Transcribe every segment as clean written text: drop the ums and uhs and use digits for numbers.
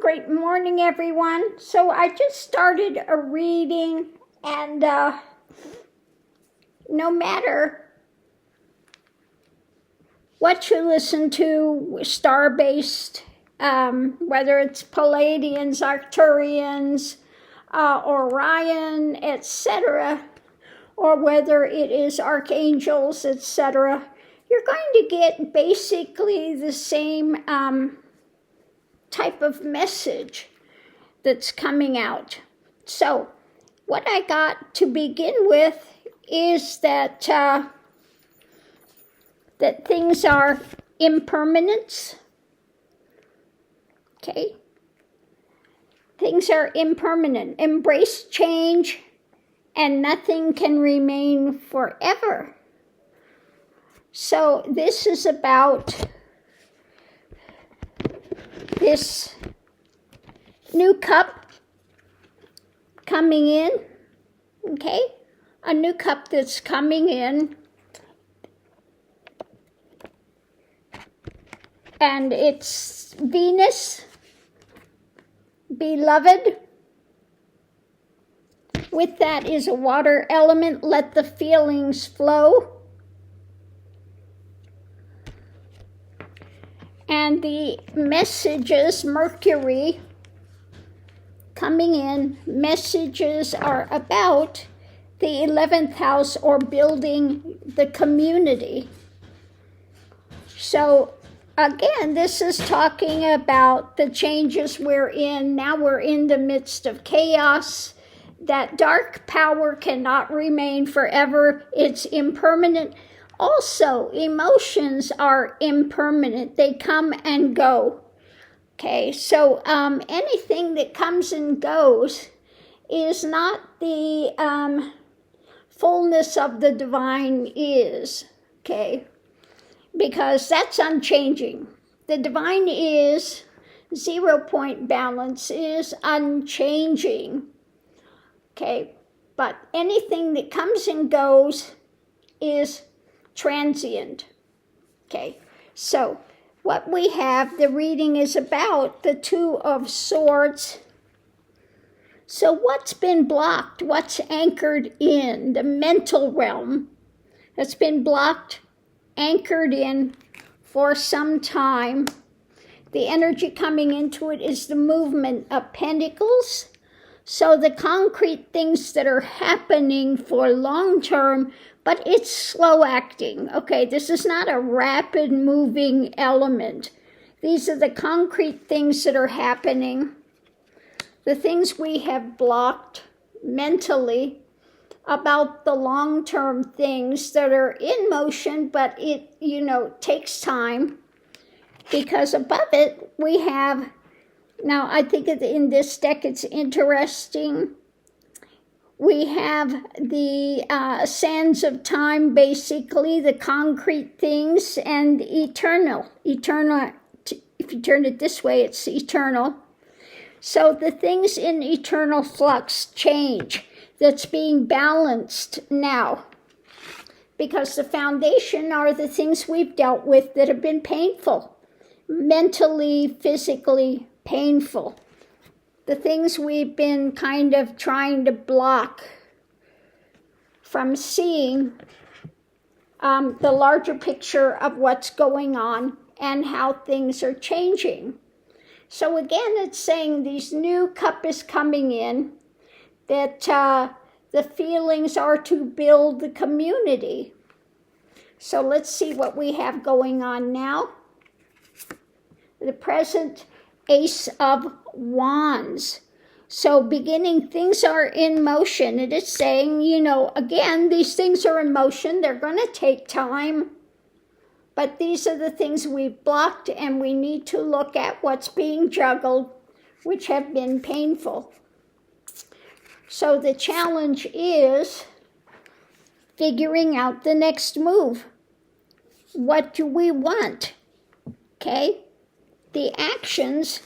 Great morning, everyone. So I just started a reading, and no matter what you listen to, star-based, whether it's Palladians, Arcturians, Orion, etc., or whether it is archangels, etc., you're going to get basically the same type of message that's coming out. So what I got to begin with is that that things are impermanence. Okay? Things are impermanent. Embrace change, and nothing can remain forever. So this is about this new cup coming in, okay? A new cup that's coming in, and it's Venus, beloved. With that is a water element. Let the feelings flow. And the messages, Mercury, coming in, messages are about the 11th house or building the community. So again, this is talking about the changes we're in. Now we're in the midst of chaos. That dark power cannot remain forever. It's impermanent. Also, emotions are impermanent. They come and go. Okay, so anything that comes and goes is not the fullness of the divine is, okay? Because that's unchanging. The divine is, 0 point balance is unchanging, okay? But anything that comes and goes is transient. Okay, so what we have, the reading is about the Two of Swords. So what's been blocked? What's anchored in the mental realm that's been blocked, anchored in for some time? The energy coming into it is the movement of Pentacles. So the concrete things that are happening for long term, but it's slow acting. Okay, this is not a rapid moving element. These are the concrete things that are happening. The things we have blocked mentally about the long-term things that are in motion, but it, takes time. Because above it, we have, now I think in this deck it's interesting, we have the sands of time, basically, the concrete things, and eternal. Eternal, if you turn it this way, it's eternal. So the things in eternal flux change. That's being balanced now. Because the foundation are the things we've dealt with that have been painful. Mentally, physically painful. The things we've been kind of trying to block from seeing the larger picture of what's going on and how things are changing. So again, it's saying these new cup is coming in, that the feelings are to build the community. So let's see what we have going on now. The present Ace of Wands. So beginning, things are in motion. It is saying, again, these things are in motion. They're going to take time. But these are the things we've blocked, and we need to look at what's being juggled, which have been painful. So the challenge is figuring out the next move. What do we want? Okay? The actions,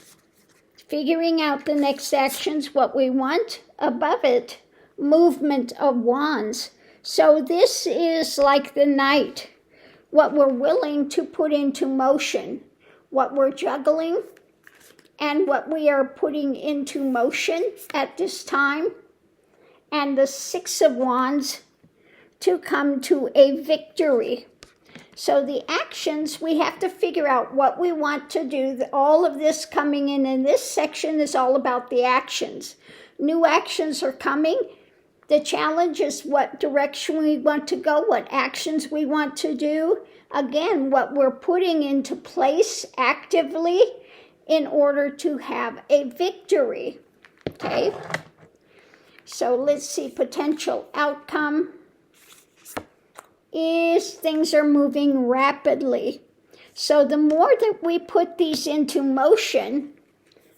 figuring out the next actions, what we want. Above it, movement of wands. So this is like the Knight, what we're willing to put into motion, what we're juggling, and what we are putting into motion at this time. And the Six of Wands to come to a victory. So the actions, we have to figure out what we want to do. All of this coming in this section is all about the actions. New actions are coming. The challenge is what direction we want to go, what actions we want to do. Again, what we're putting into place actively in order to have a victory. Okay? So let's see, potential outcome is things are moving rapidly. So the more that we put these into motion,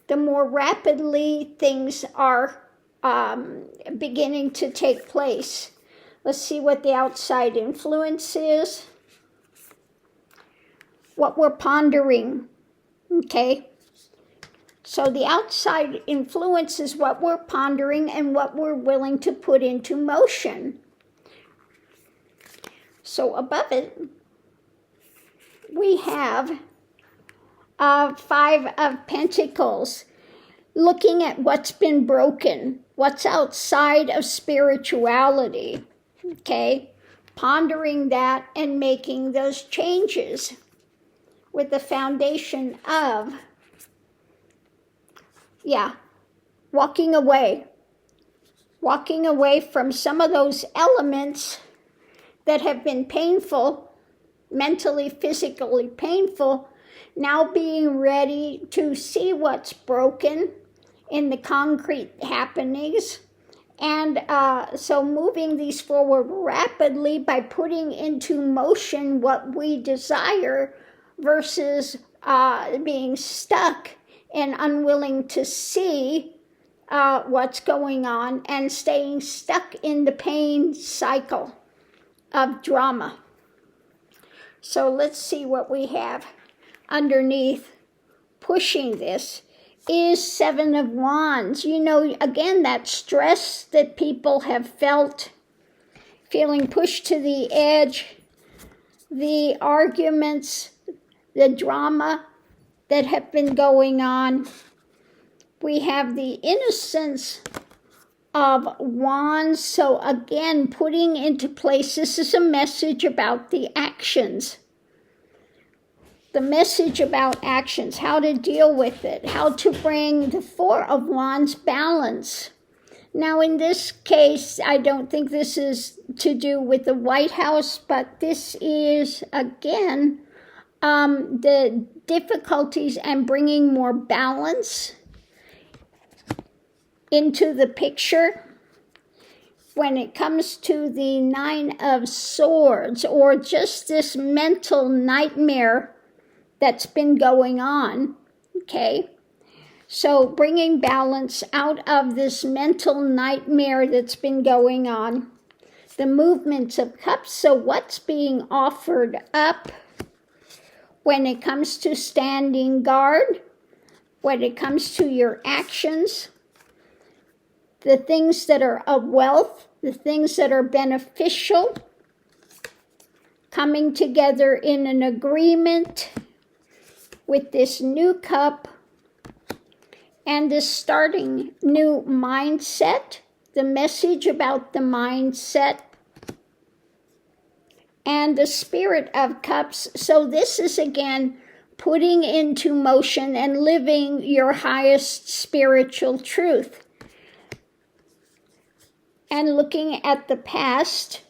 the more rapidly things are beginning to take place. Let's see what the outside influence is. What we're pondering, okay? So the outside influence is what we're pondering and what we're willing to put into motion. So above it, we have Five of Pentacles, looking at what's been broken, what's outside of spirituality, okay? Pondering that and making those changes with the foundation of walking away from some of those elements that have been painful, mentally, physically painful, now being ready to see what's broken in the concrete happenings. And so moving these forward rapidly by putting into motion what we desire versus being stuck and unwilling to see what's going on and staying stuck in the pain cycle of drama. So let's see what we have underneath pushing this is Seven of Wands. You know, again, that stress that people have felt, feeling pushed to the edge, the arguments, the drama that have been going on. We have the innocence of Wands. So again, putting into place, this is a message about the actions. The message about actions, how to deal with it, how to bring the Four of Wands balance. Now in this case, I don't think this is to do with the White House, but this is, again, the difficulties and bringing more balance into the picture when it comes to the Nine of Swords, or just this mental nightmare that's been going on, okay? So bringing balance out of this mental nightmare that's been going on. The movements of cups, so what's being offered up when it comes to standing guard, when it comes to your actions, the things that are of wealth, the things that are beneficial, coming together in an agreement with this new cup and this starting new mindset, the message about the mindset, and the Spirit of Cups. So this is, again, putting into motion and living your highest spiritual truth. And looking at the past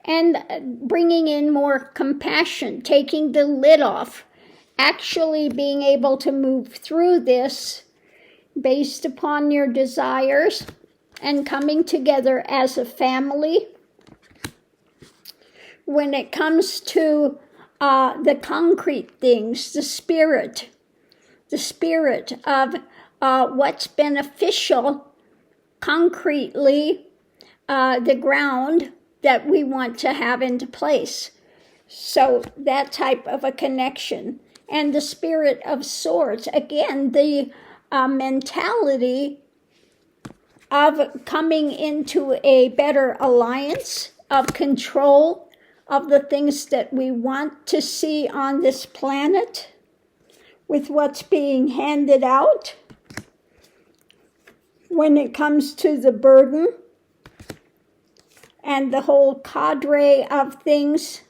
and bringing in more compassion, taking the lid off, actually being able to move through this based upon your desires and coming together as a family. When it comes to the concrete things, the spirit of what's beneficial concretely, the ground that we want to have into place. So that type of a connection. And the Spirit of Swords, again, the mentality of coming into a better alliance, of control, of the things that we want to see on this planet with what's being handed out when it comes to the burden and the whole cadre of things.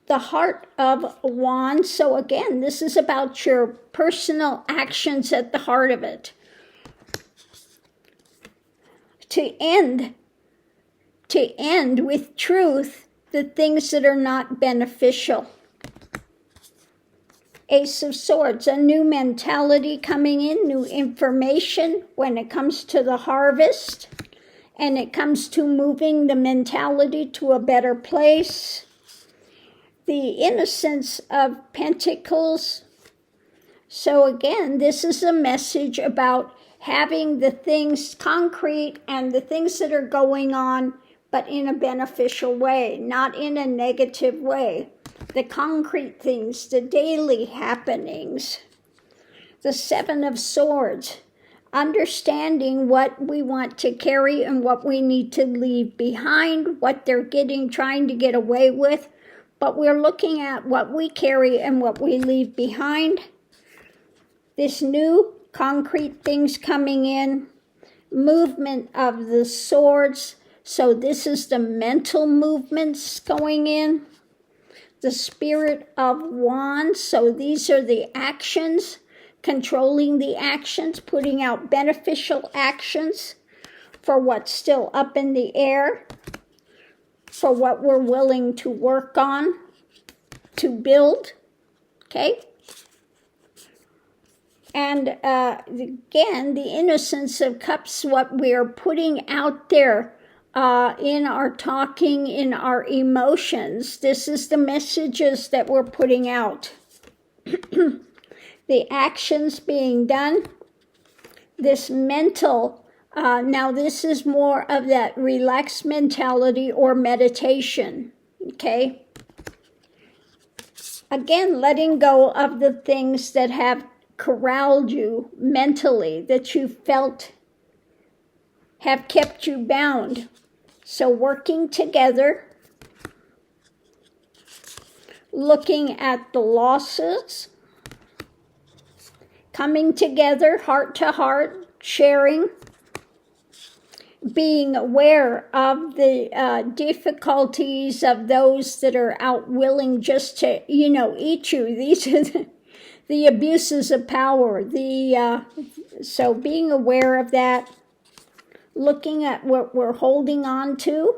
The Heart of Wands. So again, this is about your personal actions at the heart of it. To end with truth the things that are not beneficial. Ace of Swords, a new mentality coming in, new information when it comes to the harvest, and it comes to moving the mentality to a better place. The Innocence of Pentacles. So again, this is a message about having the things concrete and the things that are going on, but in a beneficial way, not in a negative way. The concrete things, the daily happenings. The Seven of Swords, understanding what we want to carry and what we need to leave behind, what they're trying to get away with. But we're looking at what we carry and what we leave behind. This new concrete things coming in. Movement of the swords. So this is the mental movements going in. The Spirit of Wands. So these are the actions. Controlling the actions. Putting out beneficial actions for what's still up in the air. For what we're willing to work on, to build, okay? And again, the Innocence of Cups, what we're putting out there in our talking, in our emotions. This is the messages that we're putting out. The actions being done, this mental. Now this is more of that relaxed mentality or meditation, okay? Again, letting go of the things that have corralled you mentally, that you felt have kept you bound. So working together, looking at the losses, coming together heart to heart, sharing, being aware of the difficulties of those that are out willing just to, eat you. These are the abuses of power. So being aware of that, looking at what we're holding on to,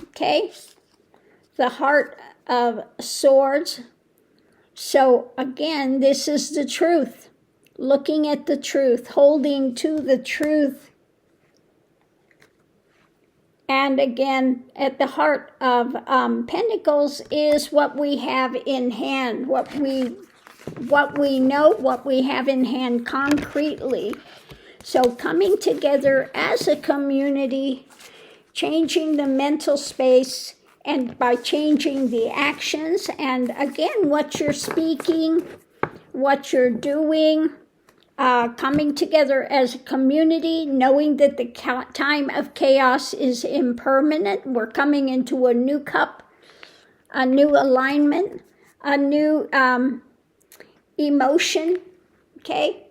okay? The Heart of Swords. So again, this is the truth. Looking at the truth, holding to the truth. And again, at the Heart of Pentacles is what we have in hand, what we know, what we have in hand concretely. So coming together as a community, changing the mental space, and by changing the actions, and again, what you're speaking, what you're doing, coming together as a community, knowing that the time of chaos is impermanent. We're coming into a new cup, a new alignment, a new emotion, okay,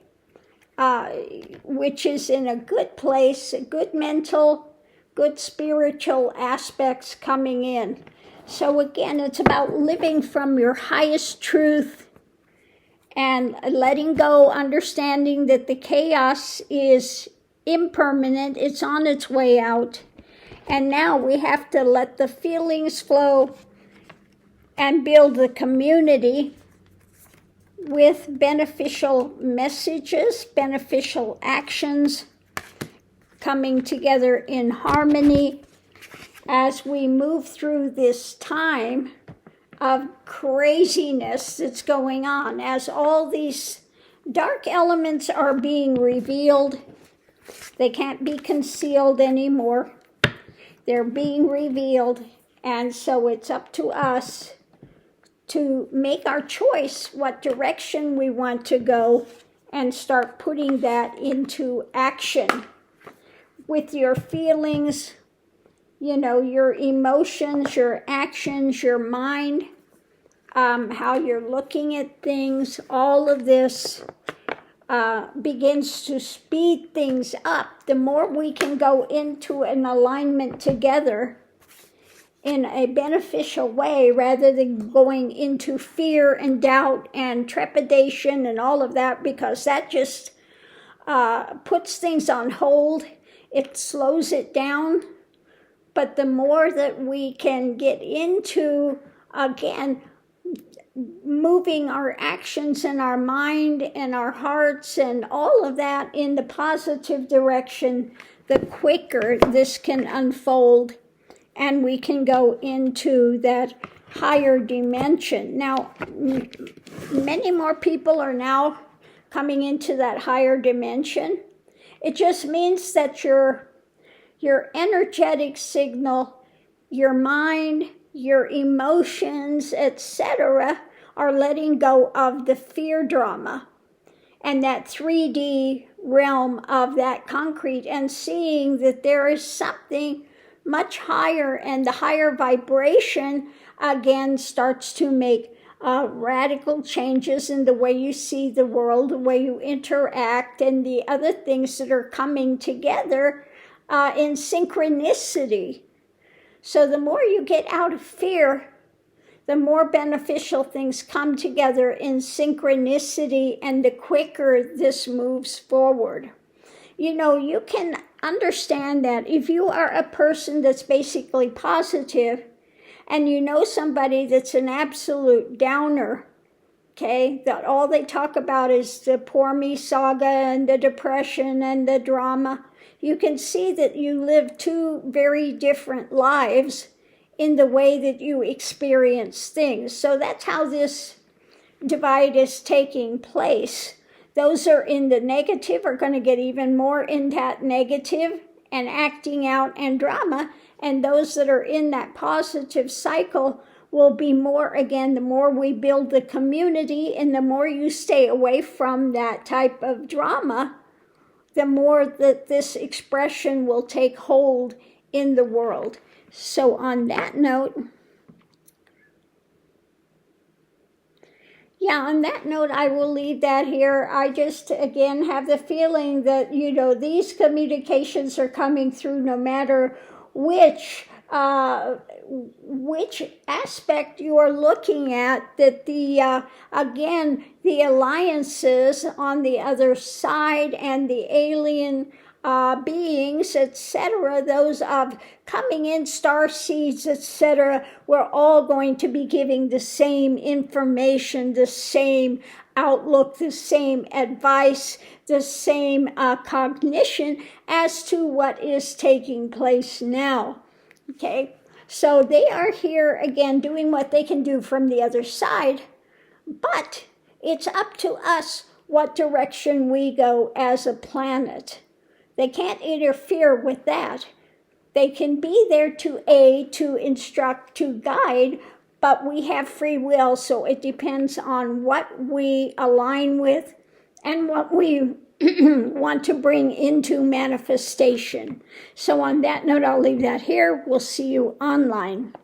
which is in a good place, a good mental, good spiritual aspects coming in. So again, it's about living from your highest truth and letting go, understanding that the chaos is impermanent, it's on its way out. And now we have to let the feelings flow and build the community with beneficial messages, beneficial actions, coming together in harmony as we move through this time of craziness that's going on, as all these dark elements are being revealed. They can't be concealed anymore. They're being revealed, and so it's up to us to make our choice what direction we want to go and start putting that into action with your feelings your emotions, your actions, your mind, how you're looking at things, all of this begins to speed things up. The more we can go into an alignment together in a beneficial way, rather than going into fear and doubt and trepidation and all of that, because that just puts things on hold. It slows it down. But the more that we can get into, again, moving our actions and our mind and our hearts and all of that in the positive direction, the quicker this can unfold and we can go into that higher dimension. Now, many more people are now coming into that higher dimension. It just means that your energetic signal, your mind, your emotions, etc., are letting go of the fear drama and that 3D realm of that concrete, and seeing that there is something much higher, and the higher vibration again starts to make radical changes in the way you see the world, the way you interact, and the other things that are coming together in synchronicity. So the more you get out of fear, the more beneficial things come together in synchronicity, and the quicker this moves forward. You can understand that if you are a person that's basically positive, and somebody that's an absolute downer, okay, that all they talk about is the poor me saga and the depression and the drama, you can see that you live two very different lives in the way that you experience things. So that's how this divide is taking place. Those are in the negative are going to get even more in that negative and acting out and drama. And those that are in that positive cycle will be more, again, the more we build the community and the more you stay away from that type of drama, the more that this expression will take hold in the world. So on that note, I will leave that here. I just, again, have the feeling that, these communications are coming through no matter which aspect you are looking at, that again, the alliances on the other side and the alien beings, etc., those of coming in star seeds, etc., we're all going to be giving the same information, the same outlook, the same advice, the same cognition as to what is taking place now. Okay, so they are here again doing what they can do from the other side, but it's up to us what direction we go as a planet. They can't interfere with that. They can be there to aid, to instruct, to guide, but we have free will, so it depends on what we align with and what we want to bring into manifestation. So on that note, I'll leave that here. We'll see you online.